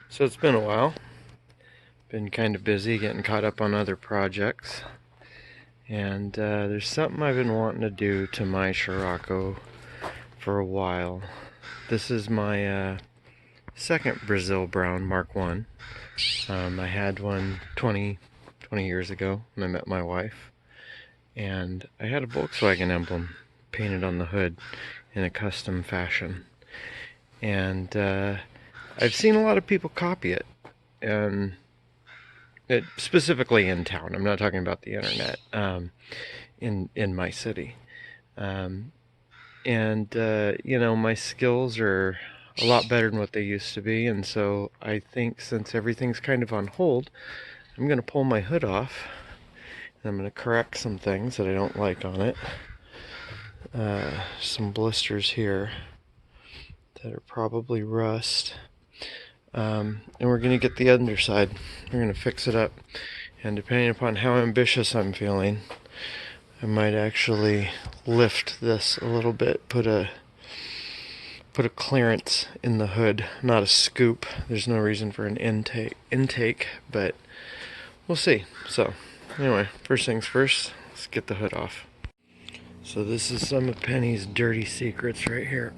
So it's been a while. Been kind of busy getting caught up on other projects. And there's something I've been wanting to do to my Scirocco for a while. This is my second Brazil Brown Mark 1. I had one 20 years ago when I met my wife. And I had a Volkswagen emblem painted on the hood in a custom fashion. And I've seen a lot of people copy it. And specifically in town. I'm not talking about the internet. In my city, and you know, my skills are a lot better than what they used to be, and so I think since everything's kind of on hold, I'm gonna pull my hood off and I'm gonna correct some things that I don't like on it. Some blisters here that are probably rust. And we're going to get the underside. We're going to fix it up. And depending upon how ambitious I'm feeling, I might actually lift this a little bit, put a clearance in the hood, not a scoop. There's no reason for an intake, but we'll see. So anyway, first things first, let's get the hood off. So this is some of Penny's dirty secrets right here.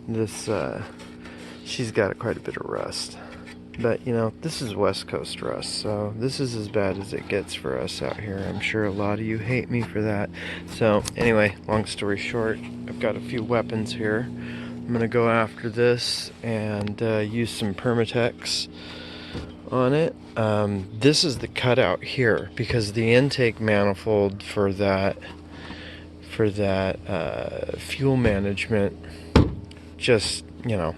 This she's got quite a bit of rust, but you know, this is West Coast rust, so this is as bad as it gets for us out here. I'm sure a lot of you hate me for that. So anyway, long story short, I've got a few weapons here. I'm gonna go after this and use some Permatex on it. This is the cutout here because the intake manifold for that fuel management, just, you know,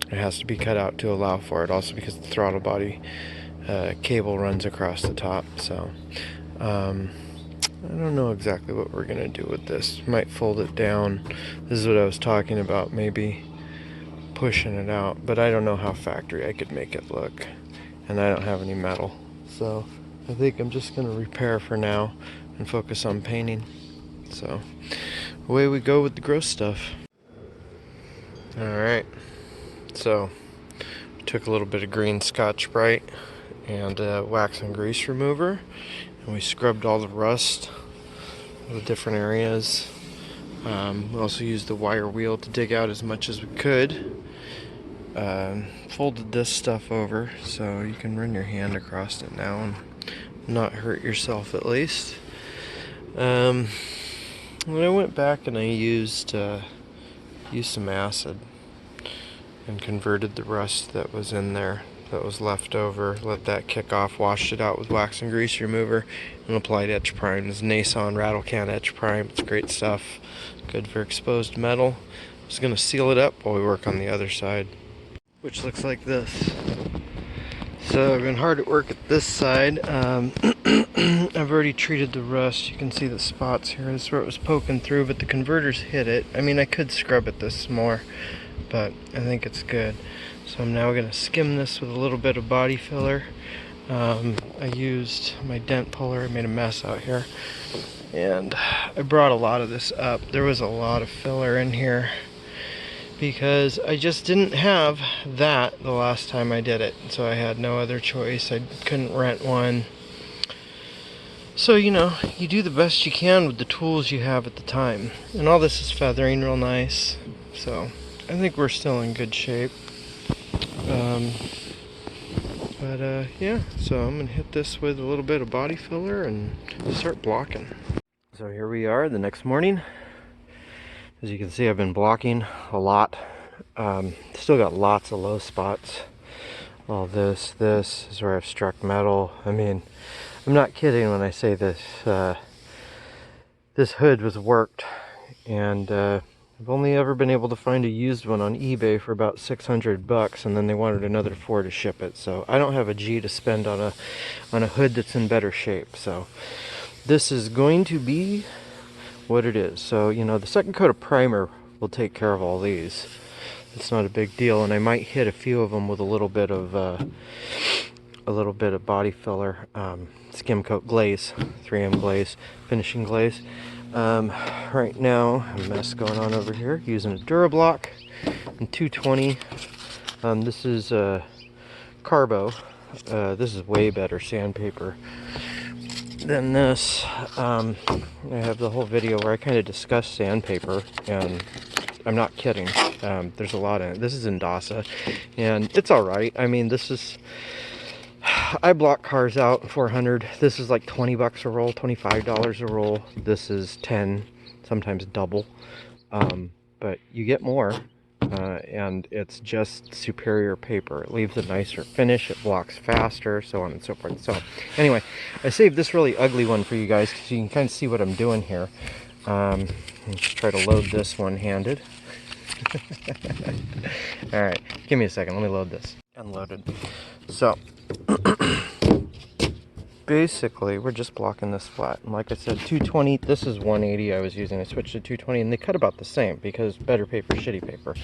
it has to be cut out to allow for it. Also because the throttle body cable runs across the top. So I don't know exactly what we're gonna do with this. Might fold it down. This is what I was talking about, maybe pushing it out, but I don't know how factory I could make it look, and I don't have any metal, so I think I'm just gonna repair for now and focus on painting. So away we go with the gross stuff. Alright, so took a little bit of green Scotch-Brite and wax and grease remover, and we scrubbed all the rust of the different areas. We also used the wire wheel to dig out as much as we could. Folded this stuff over so you can run your hand across it now and not hurt yourself, at least. When I went back and I used some acid and converted the rust that was in there, that was left over, let that kick off, washed it out with wax and grease remover, and applied etch prime. It's Nason rattle can etch prime. It's great stuff, good for exposed metal. I'm just going to seal it up while we work on the other side, which looks like this. So I've been hard at work at this side. I've already treated the rust. You can see the spots here. This is where it was poking through, but the converters hit it. I mean, I could scrub it this more, but I think it's good. So I'm now going to skim this with a little bit of body filler. I used my dent puller. I made a mess out here, and I brought a lot of this up. There was a lot of filler in here because I just didn't have that the last time I did it, so I had no other choice. I couldn't rent one. So, you know, you do the best you can with the tools you have at the time. And all this is feathering real nice, so I think we're still in good shape. Yeah, so I'm gonna hit this with a little bit of body filler and start blocking. So here we are the next morning. As you can see, I've been blocking a lot. Still got lots of low spots. All this is where I've struck metal. I mean, I'm not kidding when I say this. This hood was worked, and I've only ever been able to find a used one on eBay for about $600, and then they wanted another $4 to ship it. So I don't have a G to spend on a hood that's in better shape. So this is going to be what it is. So, you know, the second coat of primer will take care of all these. It's not a big deal, and I might hit a few of them with a little bit of body filler, skim coat glaze, 3M glaze, finishing glaze. Right now, a mess going on over here, using a Durablock and 220 This is Carbo. This is way better sandpaper than this. I have the whole video where I kind of discuss sandpaper, and I'm not kidding. There's a lot in it. This is Indasa, and it's alright. I mean, this is... I block cars out 400. This is like 20 bucks a roll, $25 a roll. This is 10, sometimes double. But you get more, and it's just superior paper. It leaves a nicer finish, it blocks faster, so on and so forth. So anyway, I saved this really ugly one for you guys because you can kind of see what I'm doing here. Let's try to load this one-handed. Alright, give me a second, let me load this. Unloaded. So basically we're just blocking this flat, and like I said, 220. This is 180 I was using. I switched to 220 and they cut about the same because better paper, shitty paper.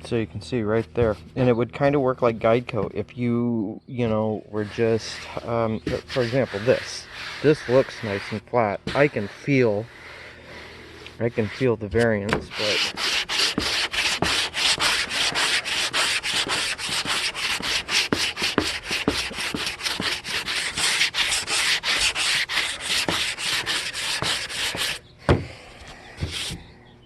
So you can see right there, and it would kind of work like guide coat if you were just for example, this looks nice and flat. I can feel the variance, but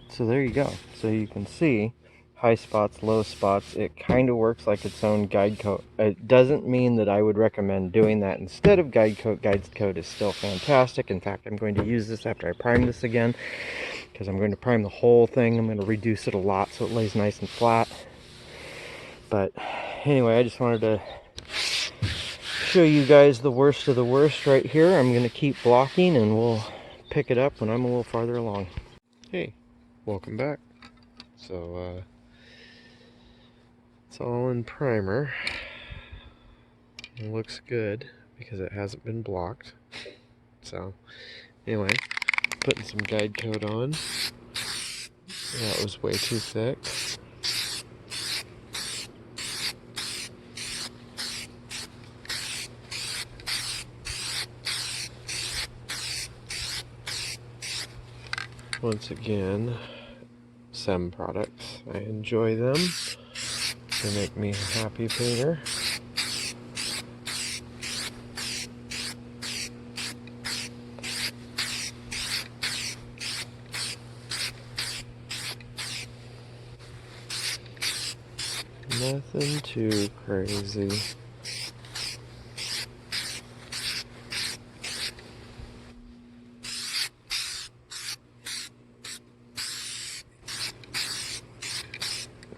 so there you go. So you can see high spots, low spots. It kind of works like its own guide coat. It doesn't mean that I would recommend doing that instead of guide coat. Guide coat is still fantastic. In fact, I'm going to use this after I prime this again, because I'm going to prime the whole thing. I'm going to reduce it a lot so it lays nice and flat. But anyway, I just wanted to show you guys the worst of the worst right here. I'm going to keep blocking and we'll pick it up when I'm a little farther along. Hey, welcome back. So it's all in primer. It looks good because it hasn't been blocked. So anyway, putting some guide coat on. That was way too thick. Once again, SEM products. I enjoy them. They make me a happy painter. Nothing too crazy.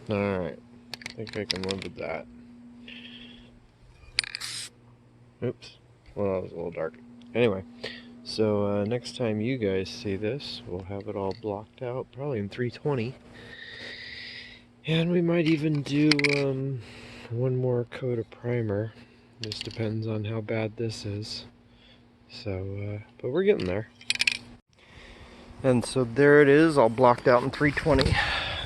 Alright, I think I can live with that. Oops, well, that was a little dark. Anyway, so next time you guys see this, we'll have it all blocked out, probably in 320. And we might even do one more coat of primer. Just depends on how bad this is. So, but we're getting there. And so there it is, all blocked out in 320.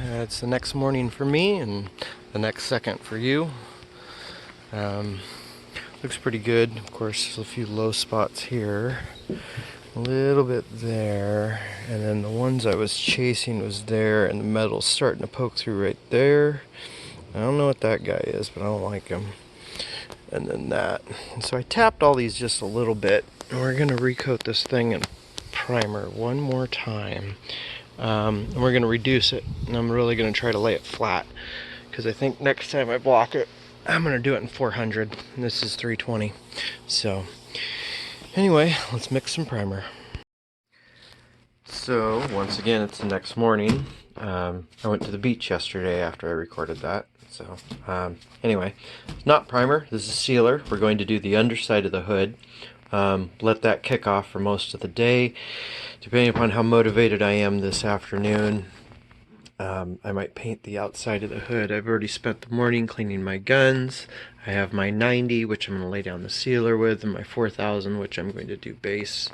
It's the next morning for me and the next second for you. Looks pretty good. Of course, there's a few low spots here, a little bit there, and then the ones I was chasing was there, and the metal's starting to poke through right there. I don't know what that guy is, but I don't like him. And then that. And so I tapped all these just a little bit, and we're gonna recoat this thing in primer one more time. And we're going to reduce it, and I'm really going to try to lay it flat, because I think next time I block it, I'm going to do it in 400, and this is 320. So anyway, let's mix some primer. So once again, it's the next morning. I went to the beach yesterday after I recorded that. So anyway, it's not primer, this is sealer. We're going to do the underside of the hood. Let that kick off for most of the day. Depending upon how motivated I am this afternoon, I might paint the outside of the hood. I've already spent the morning cleaning my guns. I have my 90, which I'm going to lay down the sealer with, and my 4000, which I'm going to do base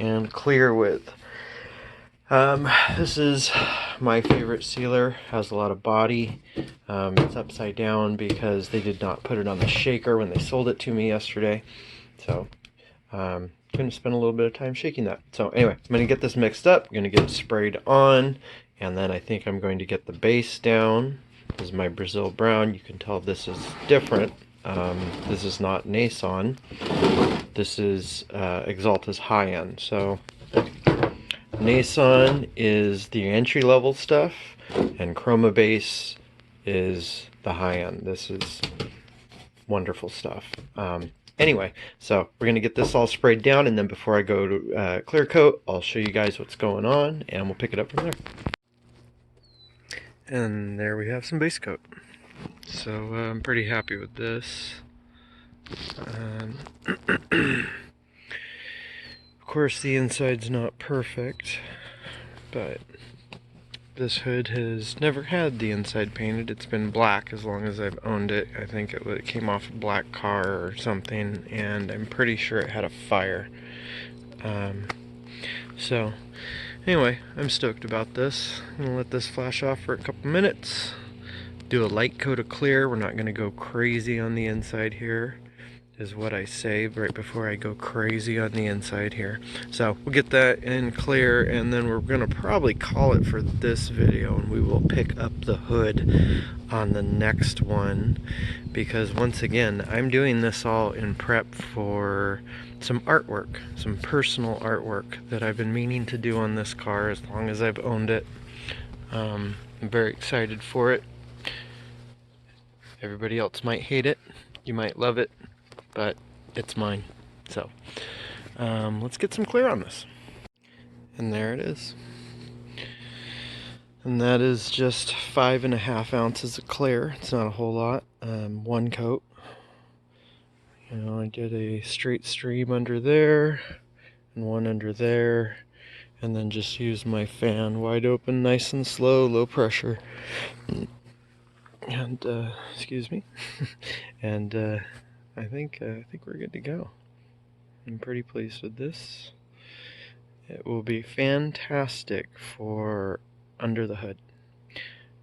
and clear with. This is my favorite sealer. Has a lot of body. It's upside down because they did not put it on the shaker when they sold it to me yesterday. So going to spend a little bit of time shaking that. So anyway, I'm going to get this mixed up. I'm going to get it sprayed on, and then I think I'm going to get the base down. This is my Brazil Brown. You can tell this is different. This is not Nason. This is Axalta's high-end. So Nason is the entry-level stuff, and Chroma Base is the high-end. This is wonderful stuff. Anyway, so we're going to get this all sprayed down, and then before I go to clear coat, I'll show you guys what's going on, and we'll pick it up from there. And there we have some base coat. So I'm pretty happy with this. Of course, the inside's not perfect, but this hood has never had the inside painted. It's been black as long as I've owned it. I think it came off a black car or something, and I'm pretty sure it had a fire. So anyway, I'm stoked about this. I'm gonna let this flash off for a couple minutes. Do a light coat of clear. We're not gonna go crazy on the inside here, is what I say right before I go crazy on the inside here. So we'll get that in clear, and then we're gonna probably call it for this video, and we will pick up the hood on the next one, because once again, I'm doing this all in prep for some artwork, some personal artwork that I've been meaning to do on this car as long as I've owned it. I'm very excited for it. Everybody else might hate it, you might love it, but it's mine. So let's get some clear on this. And there it is. And that is just 5.5 ounces of clear. It's not a whole lot. One coat. You know, I did a straight stream under there and one under there, and then just used my fan wide open, nice and slow, low pressure. And excuse me. And I think we're good to go. I'm pretty pleased with this. It will be fantastic for under the hood.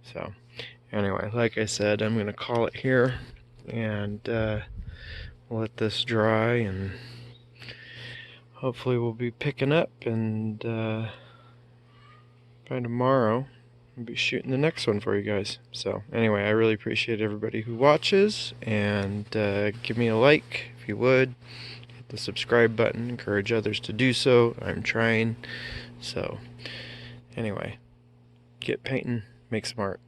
So anyway, like I said, I'm gonna call it here, and let this dry, and hopefully we'll be picking up, and by tomorrow I'll be shooting the next one for you guys. So anyway, I really appreciate everybody who watches, and give me a like if you would. Hit the subscribe button, encourage others to do so. I'm trying. So anyway, get painting, make some art.